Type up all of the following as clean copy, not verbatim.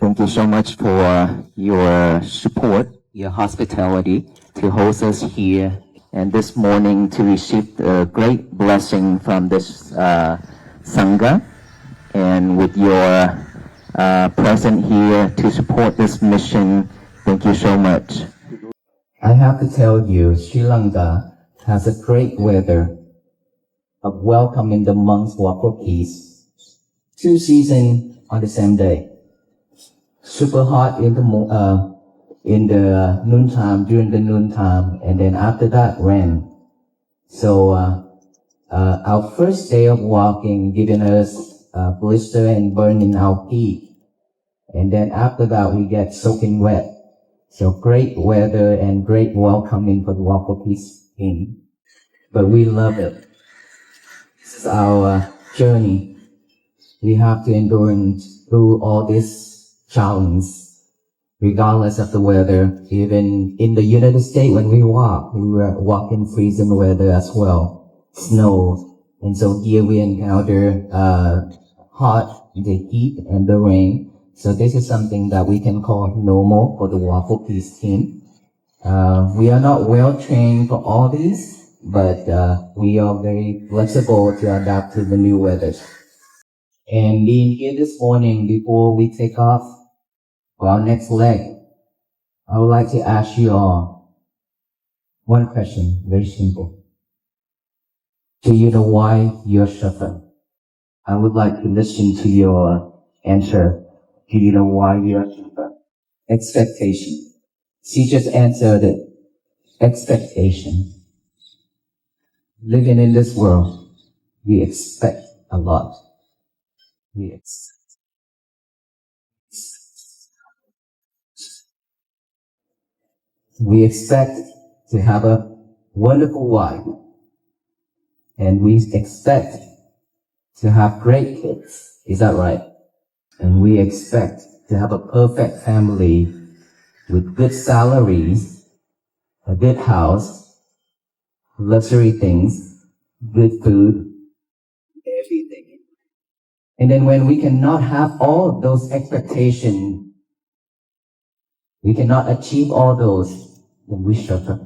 Thank you so much for your support, your hospitality to host us here and this morning to receive the great blessing from this Sangha, and with your present here to support this mission. Thank you so much. I have to tell you, Sri Lanka has a great weather of welcoming the monks Walk for Peace. 2 seasons on the same day. Super hot in the noontime, during the noontime, and then after that rain. So our first day of walking giving us blister and burn in our feet, and then after that we get soaking wet. So great weather and great welcoming for the Walk for Peace team. But we love it. This is our journey. We have to endure through all this challenge, regardless of the weather. Even in the United States, when we were walking freezing weather as well, snow. And so here we encounter hot, the heat and the rain. So this is something that we can call normal for the Walk for Peace team. We are not well trained for all these, but we are very flexible to adapt to the new weather. And being here this morning, before we take off for our next leg, I would like to ask you all one question, very simple. Do you know why you're suffering? I would like to listen to your answer. Do you know why you're suffering? Expectation. She just answered it. Expectation. Living in this world, we expect a lot. We expect to have a wonderful wife, and we expect to have great kids. Is that right? And we expect to have a perfect family with good salaries, a good house, luxury things, good food, everything. And then when we cannot have all those expectations, we cannot achieve all those, then we suffer.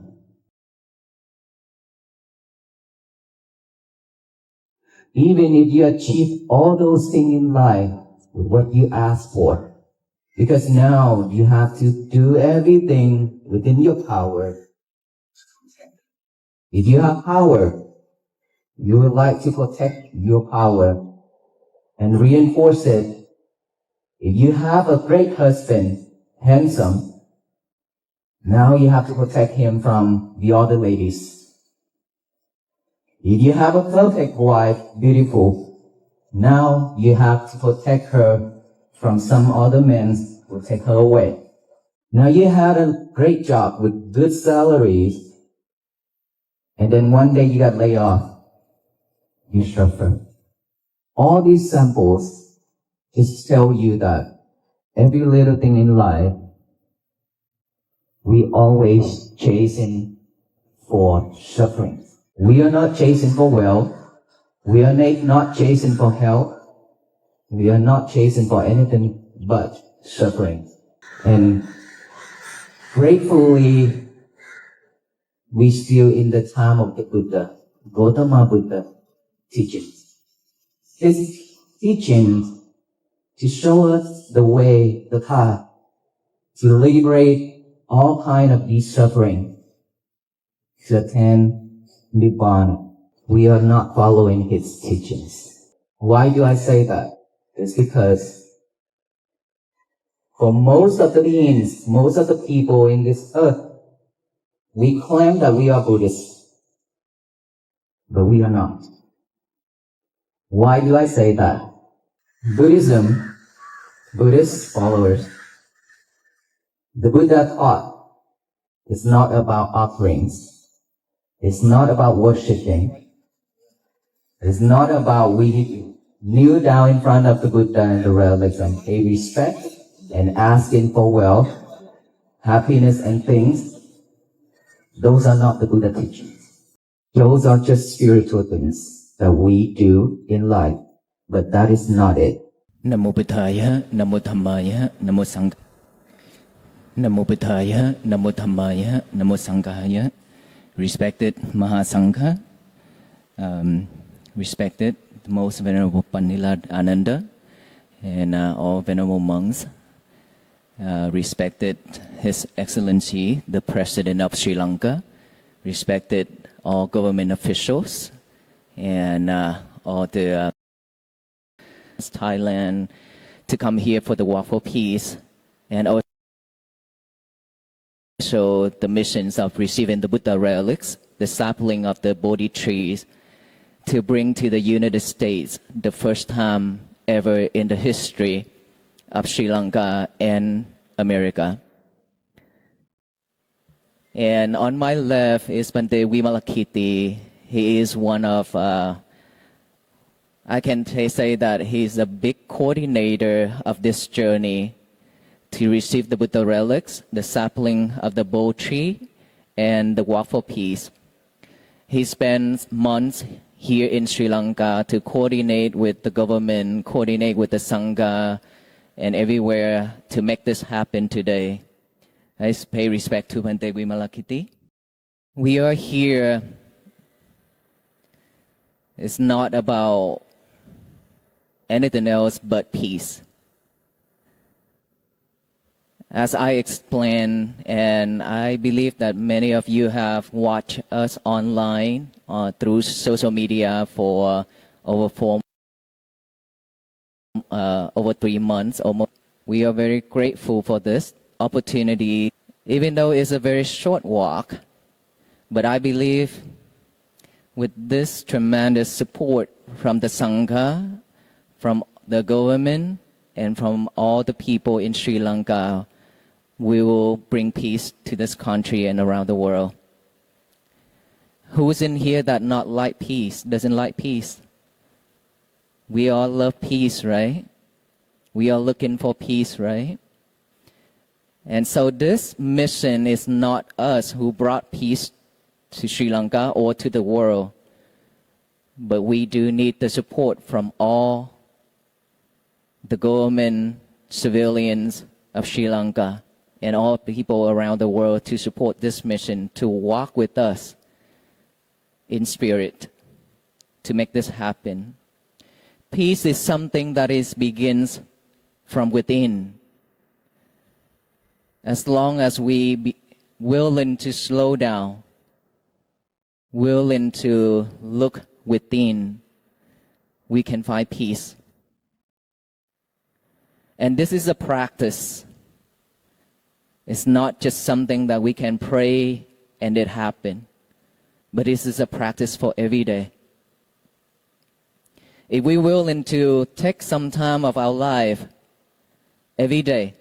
Even if you achieve all those things in life with what you ask for, because now you have to do everything within your power. If you have power, you would like to protect your power and reinforce it. If you have a great husband, handsome, now you have to protect him from the other ladies. If you have a perfect wife, beautiful, now you have to protect her from some other men who will take her away. Now you had a great job with good salaries, and then one day you got laid off. You suffer. All these samples just tell you that every little thing in life, we always chasing for suffering. We are not chasing for wealth. We are not chasing for health. We are not chasing for anything but suffering. And gratefully, we still in the time of the Buddha, Gautama Buddha teachings. His teachings to show us the way, the path, to liberate all kind of these suffering, to attain Nibbana. We are not following his teachings. Why do I say that? It's because for most of the beings, most of the people in this earth, we claim that we are Buddhists, but we are not. Why do I say that? Buddhism, Buddhist followers, the Buddha taught it's not about offerings. It's not about worshiping. It's not about we kneel down in front of the Buddha and the relics and pay respect and asking for wealth, happiness and things. Those are not the Buddha teachings. Those are just spiritual things that we do in life, but that is not it. Namo Buddhaya, Namo Dhammaya, Namo Sang. Namo Buddhaya, Namo Dhammaya, Namo Sanghaya. Respected Mahasangha, respected the Most Venerable Panilad Ananda, and all Venerable monks, respected His Excellency, the President of Sri Lanka, respected all government officials, and all the Thailand to come here for the Walk for Peace, and also the missions of receiving the Buddha relics, the sapling of the Bodhi trees, to bring to the United States the first time ever in the history of Sri Lanka and America. And on my left is Bhante Vimalakirti. He is one of I can say that he's a big coordinator of this journey to receive the Buddha relics, the sapling of the Bodhi tree, and the Walk for Peace. He spends months here in Sri Lanka to coordinate with the government, coordinate with the Sangha, and everywhere to make this happen today. I pay respect to Bhante Vimalakirti. We are here. It's not about anything else but peace. As I explained, and I believe that many of you have watched us online through social media for over 3 months almost. We are very grateful for this opportunity, even though it's a very short walk. But I believe with this tremendous support from the Sangha, from the government, and from all the people in Sri Lanka, we will bring peace to this country and around the world. Who's in here that not like peace, doesn't like peace? We all love peace, right? We are looking for peace, right? And so this mission is not us who brought peace to Sri Lanka or to the world, but we do need the support from all the government, civilians of Sri Lanka, and all people around the world to support this mission, to walk with us in spirit, to make this happen. Peace is something that begins from within. As long as we be willing to slow down, willing to look within, we can find peace. And this is a practice. It's not just something that we can pray and it happen, but this is a practice for every day. If we're willing to take some time of our life every day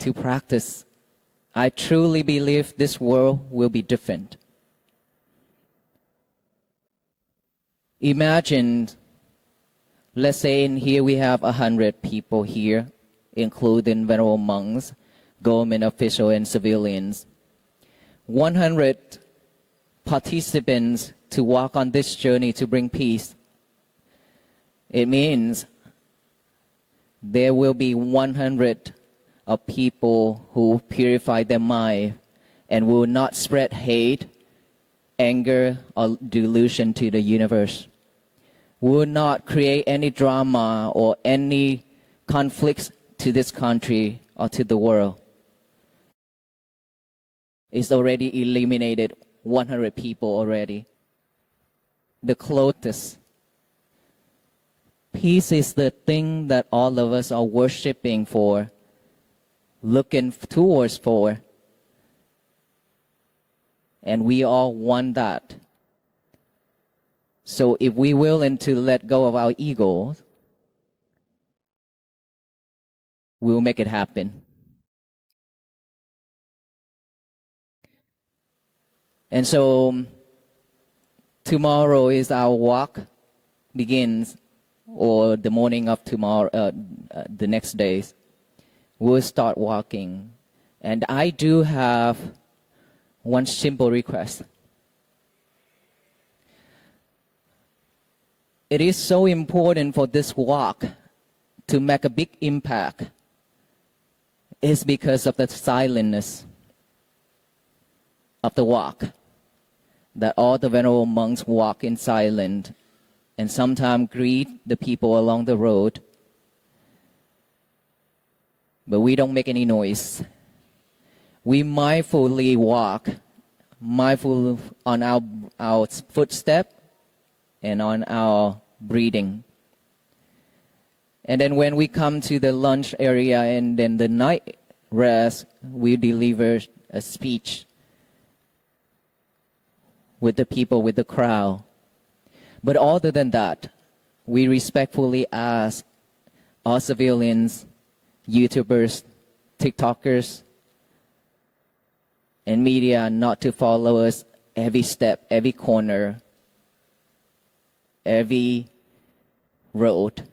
to practice, I truly believe this world will be different. Imagine, let's say in here we have 100 people here, including venerable monks, government officials, and civilians. 100 participants to walk on this journey to bring peace. It means there will be 100 of people who purify their mind and will not spread hate, anger, or delusion to the universe. Will not create any drama or any conflicts to this country or to the world. It's already eliminated 100 people already. The closest. Peace is the thing that all of us are worshiping for, looking towards for. And we all want that. So if we're willing to let go of our egos, we'll make it happen. And so tomorrow is our walk begins, or the morning of tomorrow, the next days, we'll start walking. And I do have one simple request. It is so important for this walk to make a big impact is because of the silentness of the walk. That all the venerable monks walk in silence and sometimes greet the people along the road. But we don't make any noise. We mindfully walk, mindful on our footstep and on our breathing. And then when we come to the lunch area and then the night rest, we deliver a speech with the people, with the crowd. But other than that, we respectfully ask all civilians, YouTubers, TikTokers, and media not to follow us every step, every corner, every road,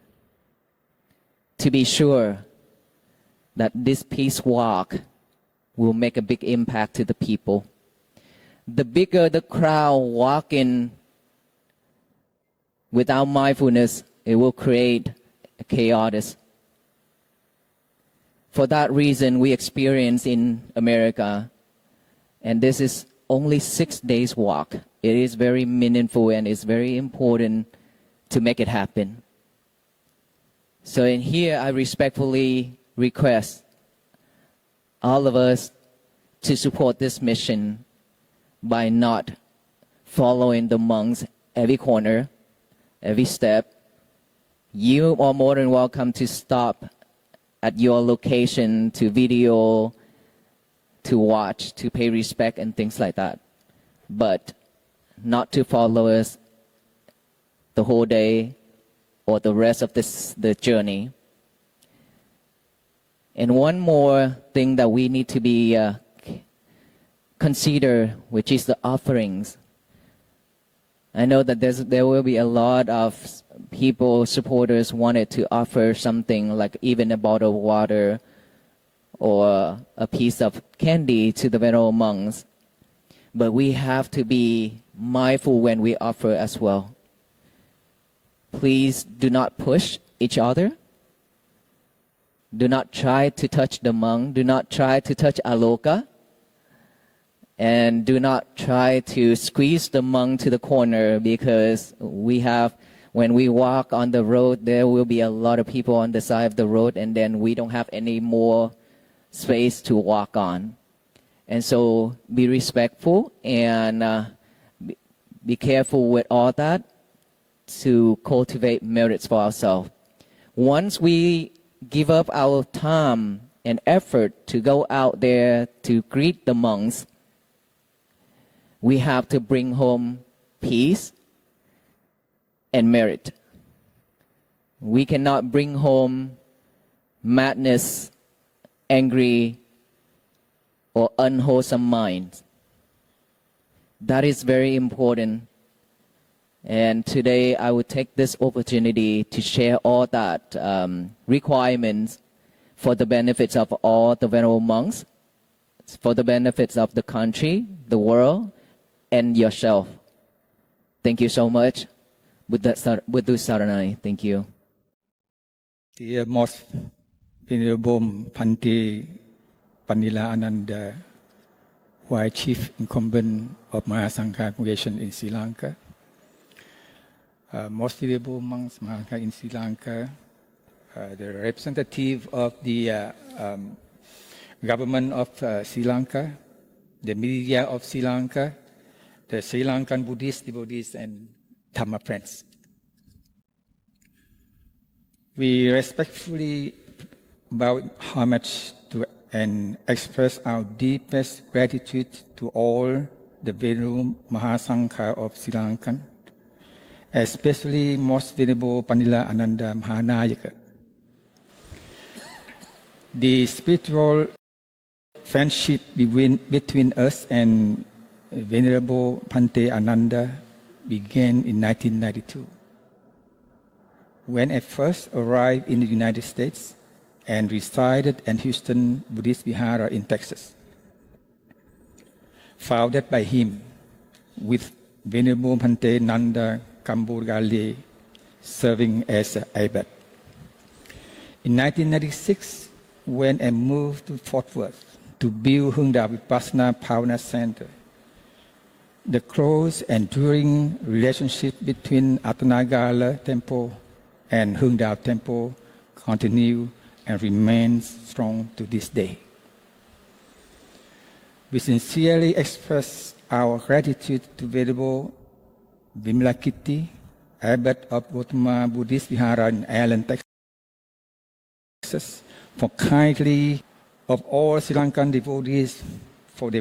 to be sure that this peace walk will make a big impact to the people. The bigger the crowd walking without mindfulness, it will create a chaos. For that reason, we experience in America, and this is only 6 days walk. It is very meaningful and it's very important to make it happen. So in here, I respectfully request all of us to support this mission by not following the monks every corner, every step. You are more than welcome to stop at your location to video, to watch, to pay respect and things like that. But not to follow us the whole day or the rest of the journey. And one more thing that we need to be consider, which is the offerings. I know that there will be a lot of people, supporters wanted to offer something like even a bottle of water or a piece of candy to the venerable monks. But we have to be mindful when we offer as well. Please do not push each other. Do not try to touch the monk. Do not try to touch Aloka. And do not try to squeeze the monk to the corner, because when we walk on the road, there will be a lot of people on the side of the road, and then we don't have any more space to walk on. And so be respectful and be careful with all that to cultivate merits for ourselves. Once we give up our time and effort to go out there to greet the monks, we have to bring home peace and merit. We cannot bring home madness, angry, or unwholesome minds. That is very important. And today I will take this opportunity to share all that requirements for the benefits of all the venerable monks, for the benefits of the country, the world, and yourself. Thank you so much. Buddha Saranai. Thank you. Dear Most Venerable Bhante Panila Ananda, Vice Chief Incumbent of Mahasangha Congregation in Sri Lanka, Most Venerable Monks Mahasangha in Sri Lanka, the representative of the government of Sri Lanka, the media of Sri Lanka, the Sri Lankan Buddhist devotees and Dhamma friends. We respectfully bow homage to and express our deepest gratitude to all the Venerable Mahasangha of Sri Lanka, especially Most Venerable Panila Ananda Mahanayaka. The spiritual friendship between us and Venerable Bhante Ananda began in 1992, when I first arrived in the United States and resided at Houston Buddhist Vihara in Texas, founded by him with Venerable Bhante Nanda Kambur Gali serving as an abbot. In 1996, when I moved to Fort Worth to build Hung Dao Vipassana Bhavana Center, the close and enduring relationship between Attanagala Temple and Hung Dao Temple continue and remains strong to this day. We sincerely express our gratitude to Venerable Vimalakirti, Abbot of Gautama Buddhist Vihara in Allen, Texas, for kindly of all Sri Lankan devotees for the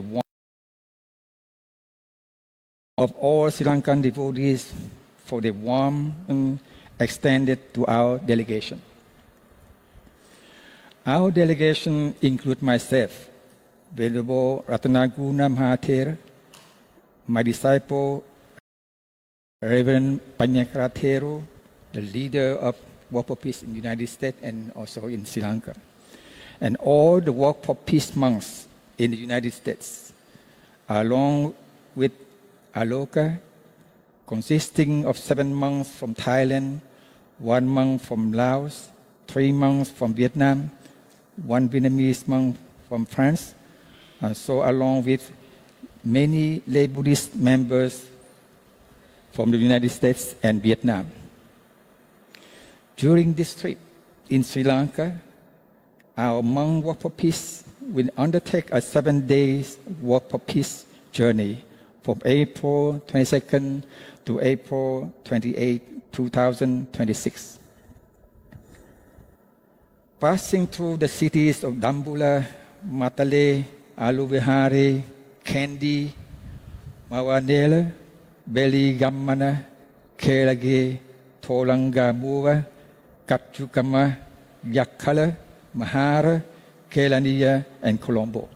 warm extended to our delegation. Our delegation includes myself, Venerable Ratanaguna Mahathera, my disciple, Reverend Panyakarathero, the leader of Work for Peace in the United States and also in Sri Lanka, and all the Work for Peace monks in the United States, along with Aloka, consisting of 7 monks from Thailand, 1 monk from Laos, 3 monks from Vietnam, 1 Vietnamese monk from France, and so along with many lay Buddhist members from the United States and Vietnam. During this trip in Sri Lanka, our monk Work for Peace will undertake a 7-day Work for Peace journey from April 22nd to April 28, 2026. Passing through the cities of Dambulla, Matale, Aluvihari, Kandy, Mawanela, Beli Gammana, Kelage, Tolangabua, Kapchukama, Yakala, Mahara, Kelania, and Colombo.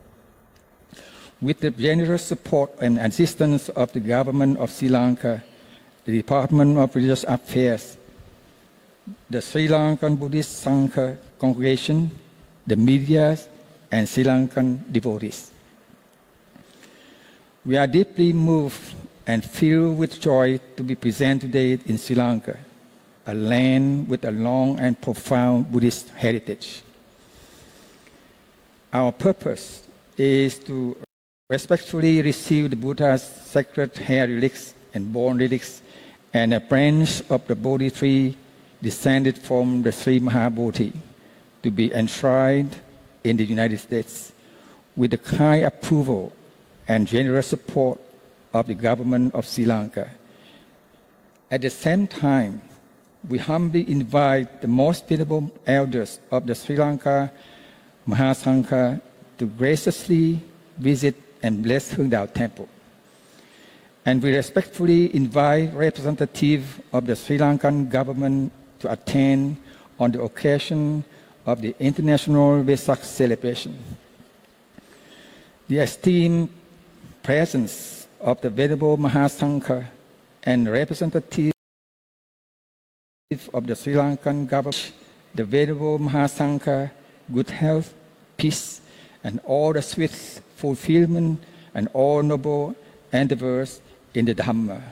With the generous support and assistance of the government of Sri Lanka, the Department of Religious Affairs, the Sri Lankan Buddhist Sangha Congregation, the media, and Sri Lankan devotees. We are deeply moved and filled with joy to be present today in Sri Lanka, a land with a long and profound Buddhist heritage. Our purpose is to respectfully receive the Buddha's sacred hair relics and bone relics and a branch of the Bodhi tree descended from the Sri Mahabodhi to be enshrined in the United States with the kind approval and generous support of the government of Sri Lanka. At the same time, we humbly invite the most venerable elders of the Sri Lanka Mahasangha to graciously visit and bless Hung Dao Temple. And we respectfully invite representatives of the Sri Lankan government to attend on the occasion of the International Vesak celebration. The esteemed presence of the Venerable Mahasangha and representatives of the Sri Lankan government, the Venerable Mahasangha, good health, peace, and all the sweet fulfillment and all noble endeavors in the Dhamma.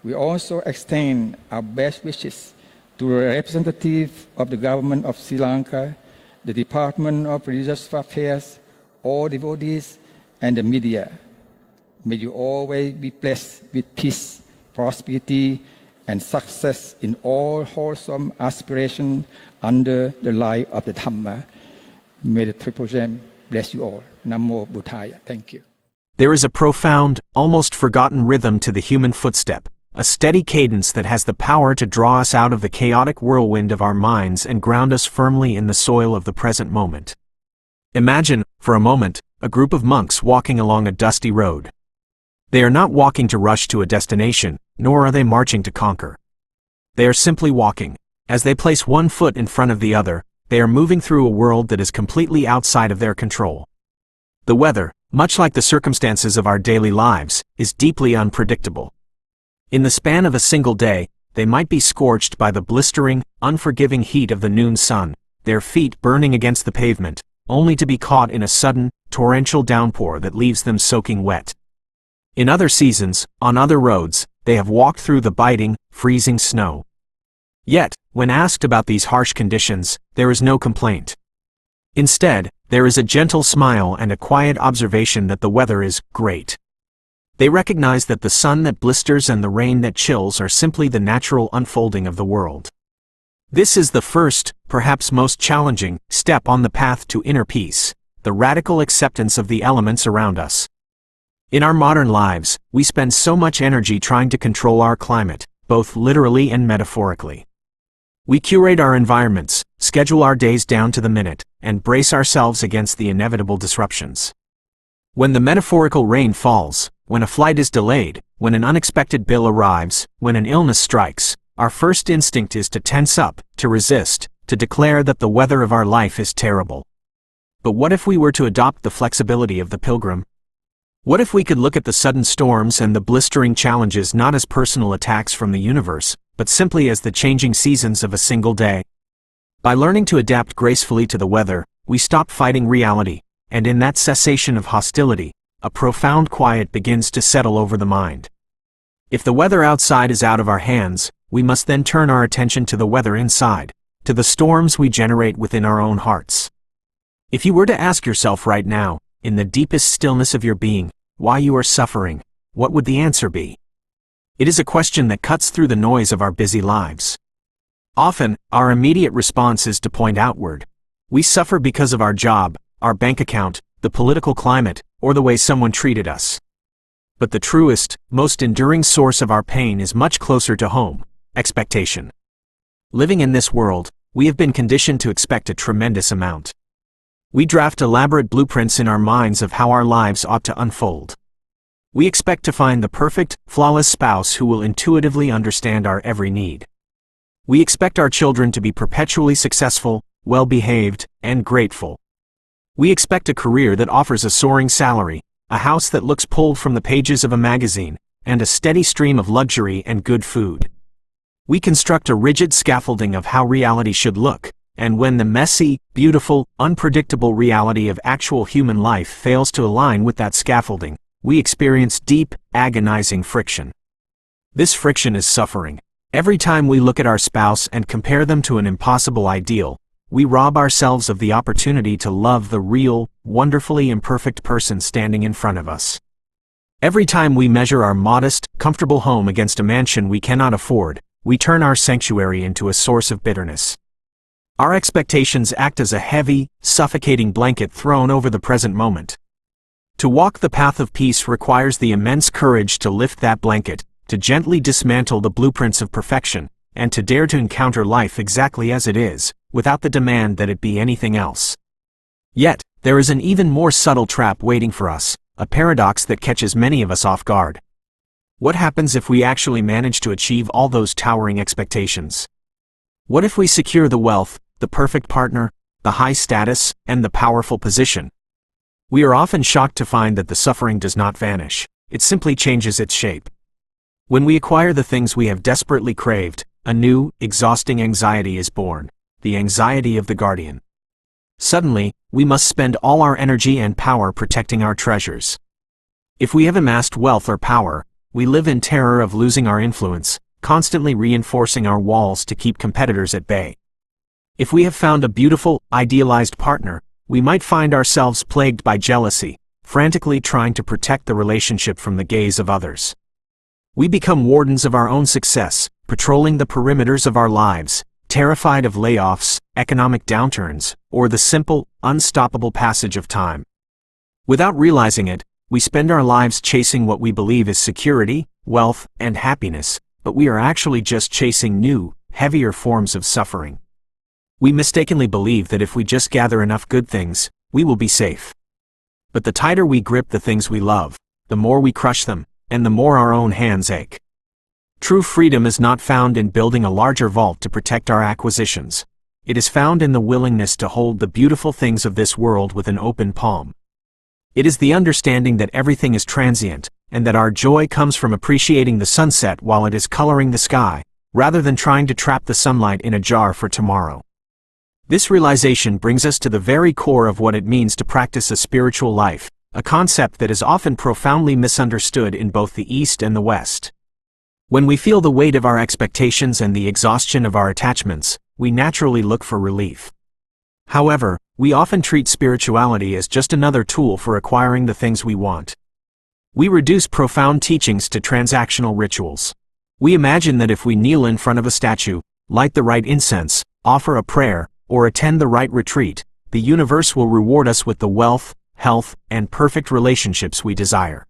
We also extend our best wishes to the representative of the government of Sri Lanka, the Department of Religious Affairs, all devotees, and the media. May you always be blessed with peace, prosperity, and success in all wholesome aspirations under the light of the Dhamma. May the Triple Gem bless you all. Namo Buddhaya. Thank you. There is a profound, almost forgotten rhythm to the human footstep, a steady cadence that has the power to draw us out of the chaotic whirlwind of our minds and ground us firmly in the soil of the present moment. Imagine, for a moment, a group of monks walking along a dusty road. They are not walking to rush to a destination, nor are they marching to conquer. They are simply walking. As they place one foot in front of the other, they are moving through a world that is completely outside of their control. The weather, much like the circumstances of our daily lives, is deeply unpredictable. In the span of a single day, they might be scorched by the blistering, unforgiving heat of the noon sun, their feet burning against the pavement, only to be caught in a sudden, torrential downpour that leaves them soaking wet. In other seasons, on other roads, they have walked through the biting, freezing snow. Yet, when asked about these harsh conditions, there is no complaint. Instead, there is a gentle smile and a quiet observation that the weather is great. They recognize that the sun that blisters and the rain that chills are simply the natural unfolding of the world. This is the first, perhaps most challenging, step on the path to inner peace, the radical acceptance of the elements around us. In our modern lives, we spend so much energy trying to control our climate, both literally and metaphorically. We curate our environments, schedule our days down to the minute, and brace ourselves against the inevitable disruptions. When the metaphorical rain falls, when a flight is delayed, when an unexpected bill arrives, when an illness strikes, our first instinct is to tense up, to resist, to declare that the weather of our life is terrible. But what if we were to adopt the flexibility of the pilgrim? What if we could look at the sudden storms and the blistering challenges not as personal attacks from the universe, but simply as the changing seasons of a single day? By learning to adapt gracefully to the weather, we stop fighting reality, and in that cessation of hostility, a profound quiet begins to settle over the mind. If the weather outside is out of our hands, we must then turn our attention to the weather inside, to the storms we generate within our own hearts. If you were to ask yourself right now, in the deepest stillness of your being, why you are suffering, what would the answer be? It is a question that cuts through the noise of our busy lives. Often, our immediate response is to point outward. We suffer because of our job, our bank account, the political climate, or the way someone treated us. But the truest, most enduring source of our pain is much closer to home: expectation. Living in this world, we have been conditioned to expect a tremendous amount. We draft elaborate blueprints in our minds of how our lives ought to unfold. We expect to find the perfect, flawless spouse who will intuitively understand our every need. We expect our children to be perpetually successful, well-behaved, and grateful. We expect a career that offers a soaring salary, a house that looks pulled from the pages of a magazine, and a steady stream of luxury and good food. We construct a rigid scaffolding of how reality should look, and when the messy, beautiful, unpredictable reality of actual human life fails to align with that scaffolding, we experience deep, agonizing friction. This friction is suffering. Every time we look at our spouse and compare them to an impossible ideal, we rob ourselves of the opportunity to love the real, wonderfully imperfect person standing in front of us. Every time we measure our modest, comfortable home against a mansion we cannot afford, we turn our sanctuary into a source of bitterness. Our expectations act as a heavy, suffocating blanket thrown over the present moment. To walk the path of peace requires the immense courage to lift that blanket, to gently dismantle the blueprints of perfection, and to dare to encounter life exactly as it is, without the demand that it be anything else. Yet, there is an even more subtle trap waiting for us, a paradox that catches many of us off guard. What happens if we actually manage to achieve all those towering expectations? What if we secure the wealth, the perfect partner, the high status, and the powerful position? We are often shocked to find that the suffering does not vanish, it simply changes its shape. When we acquire the things we have desperately craved, a new, exhausting anxiety is born, the anxiety of the guardian. Suddenly, we must spend all our energy and power protecting our treasures. If we have amassed wealth or power, we live in terror of losing our influence, constantly reinforcing our walls to keep competitors at bay. If we have found a beautiful, idealized partner, we might find ourselves plagued by jealousy, frantically trying to protect the relationship from the gaze of others. We become wardens of our own success, patrolling the perimeters of our lives, terrified of layoffs, economic downturns, or the simple, unstoppable passage of time. Without realizing it, we spend our lives chasing what we believe is security, wealth, and happiness, but we are actually just chasing new, heavier forms of suffering. We mistakenly believe that if we just gather enough good things, we will be safe. But the tighter we grip the things we love, the more we crush them, and the more our own hands ache. True freedom is not found in building a larger vault to protect our acquisitions. It is found in the willingness to hold the beautiful things of this world with an open palm. It is the understanding that everything is transient, and that our joy comes from appreciating the sunset while it is coloring the sky, rather than trying to trap the sunlight in a jar for tomorrow. This realization brings us to the very core of what it means to practice a spiritual life, a concept that is often profoundly misunderstood in both the East and the West. When we feel the weight of our expectations and the exhaustion of our attachments, we naturally look for relief. However, we often treat spirituality as just another tool for acquiring the things we want. We reduce profound teachings to transactional rituals. We imagine that if we kneel in front of a statue, light the right incense, offer a prayer, or attend the right retreat, the universe will reward us with the wealth, health, and perfect relationships we desire.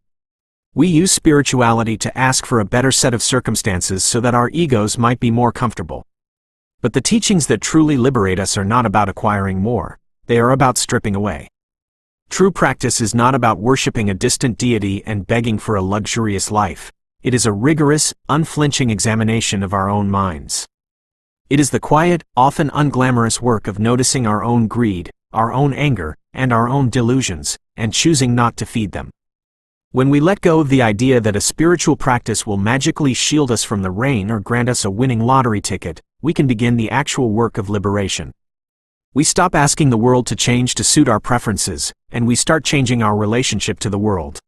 We use spirituality to ask for a better set of circumstances so that our egos might be more comfortable. But the teachings that truly liberate us are not about acquiring more, they are about stripping away. True practice is not about worshiping a distant deity and begging for a luxurious life. It is a rigorous, unflinching examination of our own minds. It is the quiet, often unglamorous work of noticing our own greed, our own anger, and our own delusions, and choosing not to feed them. When we let go of the idea that a spiritual practice will magically shield us from the rain or grant us a winning lottery ticket, we can begin the actual work of liberation. We stop asking the world to change to suit our preferences, and we start changing our relationship to the world.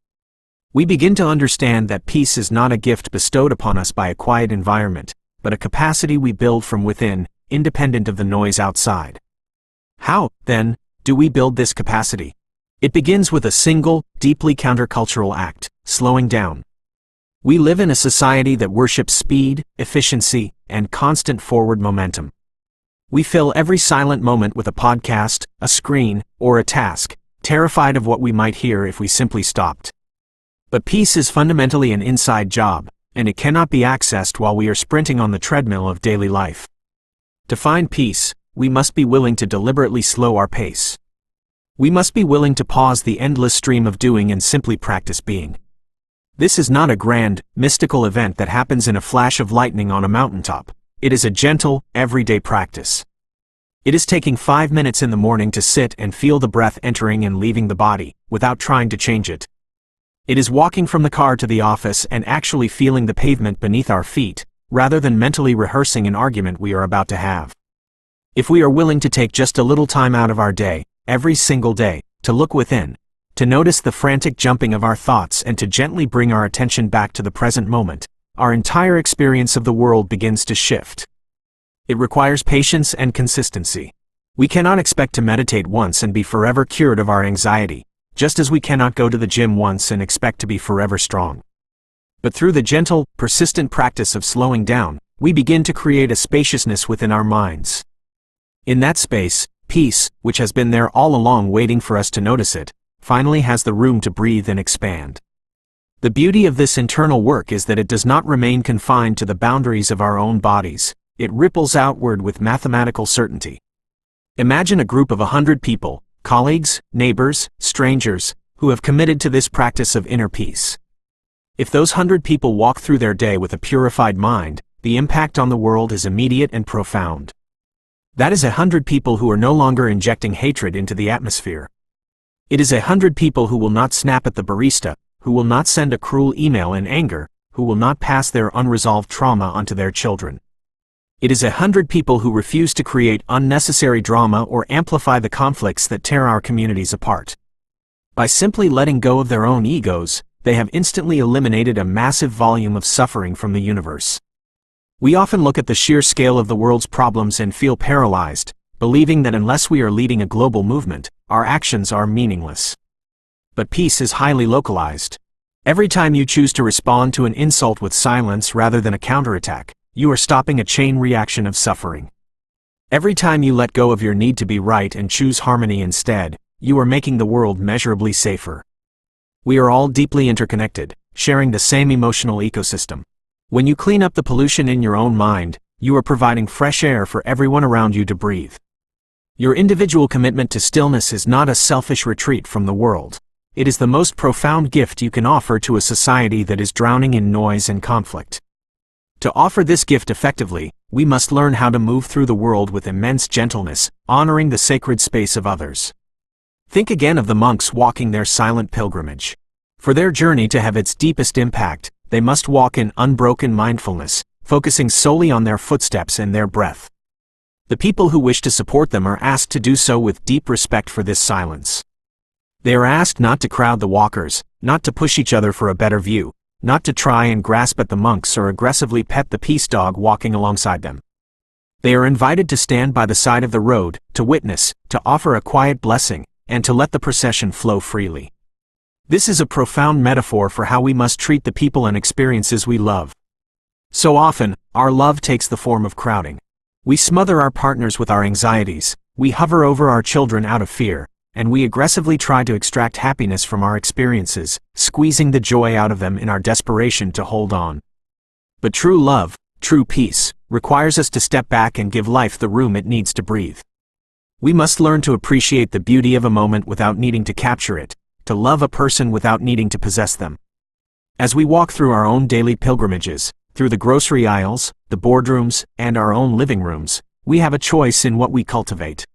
We begin to understand that peace is not a gift bestowed upon us by a quiet environment, but a capacity we build from within, independent of the noise outside. How, then, do we build this capacity? It begins with a single, deeply countercultural act: slowing down. We live in a society that worships speed, efficiency, and constant forward momentum. We fill every silent moment with a podcast, a screen, or a task, terrified of what we might hear if we simply stopped. But peace is fundamentally an inside job, and it cannot be accessed while we are sprinting on the treadmill of daily life. To find peace, we must be willing to deliberately slow our pace. We must be willing to pause the endless stream of doing and simply practice being. This is not a grand, mystical event that happens in a flash of lightning on a mountaintop. It is a gentle, everyday practice. It is taking 5 minutes in the morning to sit and feel the breath entering and leaving the body, without trying to change it. It is walking from the car to the office and actually feeling the pavement beneath our feet, rather than mentally rehearsing an argument we are about to have. If we are willing to take just a little time out of our day, every single day, to look within, to notice the frantic jumping of our thoughts and to gently bring our attention back to the present moment, our entire experience of the world begins to shift. It requires patience and consistency. We cannot expect to meditate once and be forever cured of our anxiety, just as we cannot go to the gym once and expect to be forever strong. But through the gentle, persistent practice of slowing down, we begin to create a spaciousness within our minds. In that space, peace, which has been there all along waiting for us to notice it, finally has the room to breathe and expand. The beauty of this internal work is that it does not remain confined to the boundaries of our own bodies. It ripples outward with mathematical certainty. Imagine a group of 100 people, colleagues, neighbors, strangers, who have committed to this practice of inner peace. If those 100 people walk through their day with a purified mind, the impact on the world is immediate and profound. That is 100 people who are no longer injecting hatred into the atmosphere. It is 100 people who will not snap at the barista, who will not send a cruel email in anger, who will not pass their unresolved trauma onto their children. It is 100 people who refuse to create unnecessary drama or amplify the conflicts that tear our communities apart. By simply letting go of their own egos, they have instantly eliminated a massive volume of suffering from the universe. We often look at the sheer scale of the world's problems and feel paralyzed, believing that unless we are leading a global movement, our actions are meaningless. But peace is highly localized. Every time you choose to respond to an insult with silence rather than a counterattack, you are stopping a chain reaction of suffering. Every time you let go of your need to be right and choose harmony instead, you are making the world measurably safer. We are all deeply interconnected, sharing the same emotional ecosystem. When you clean up the pollution in your own mind, you are providing fresh air for everyone around you to breathe. Your individual commitment to stillness is not a selfish retreat from the world. It is the most profound gift you can offer to a society that is drowning in noise and conflict. To offer this gift effectively, we must learn how to move through the world with immense gentleness, honoring the sacred space of others. Think again of the monks walking their silent pilgrimage. For their journey to have its deepest impact, they must walk in unbroken mindfulness, focusing solely on their footsteps and their breath. The people who wish to support them are asked to do so with deep respect for this silence. They are asked not to crowd the walkers, not to push each other for a better view, not to try and grasp at the monks or aggressively pet the peace dog walking alongside them. They are invited to stand by the side of the road, to witness, to offer a quiet blessing, and to let the procession flow freely. This is a profound metaphor for how we must treat the people and experiences we love. So often, our love takes the form of crowding. We smother our partners with our anxieties, we hover over our children out of fear, and we aggressively try to extract happiness from our experiences, squeezing the joy out of them in our desperation to hold on. But true love, true peace, requires us to step back and give life the room it needs to breathe. We must learn to appreciate the beauty of a moment without needing to capture it, to love a person without needing to possess them. As we walk through our own daily pilgrimages, through the grocery aisles, the boardrooms, and our own living rooms, we have a choice in what we cultivate.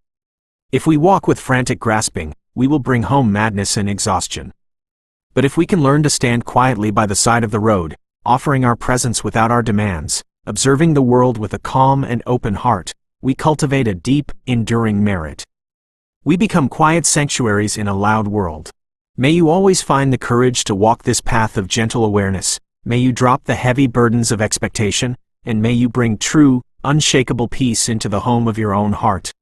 If we walk with frantic grasping, we will bring home madness and exhaustion. But if we can learn to stand quietly by the side of the road, offering our presence without our demands, observing the world with a calm and open heart, we cultivate a deep, enduring merit. We become quiet sanctuaries in a loud world. May you always find the courage to walk this path of gentle awareness. May you drop the heavy burdens of expectation, and may you bring true, unshakable peace into the home of your own heart.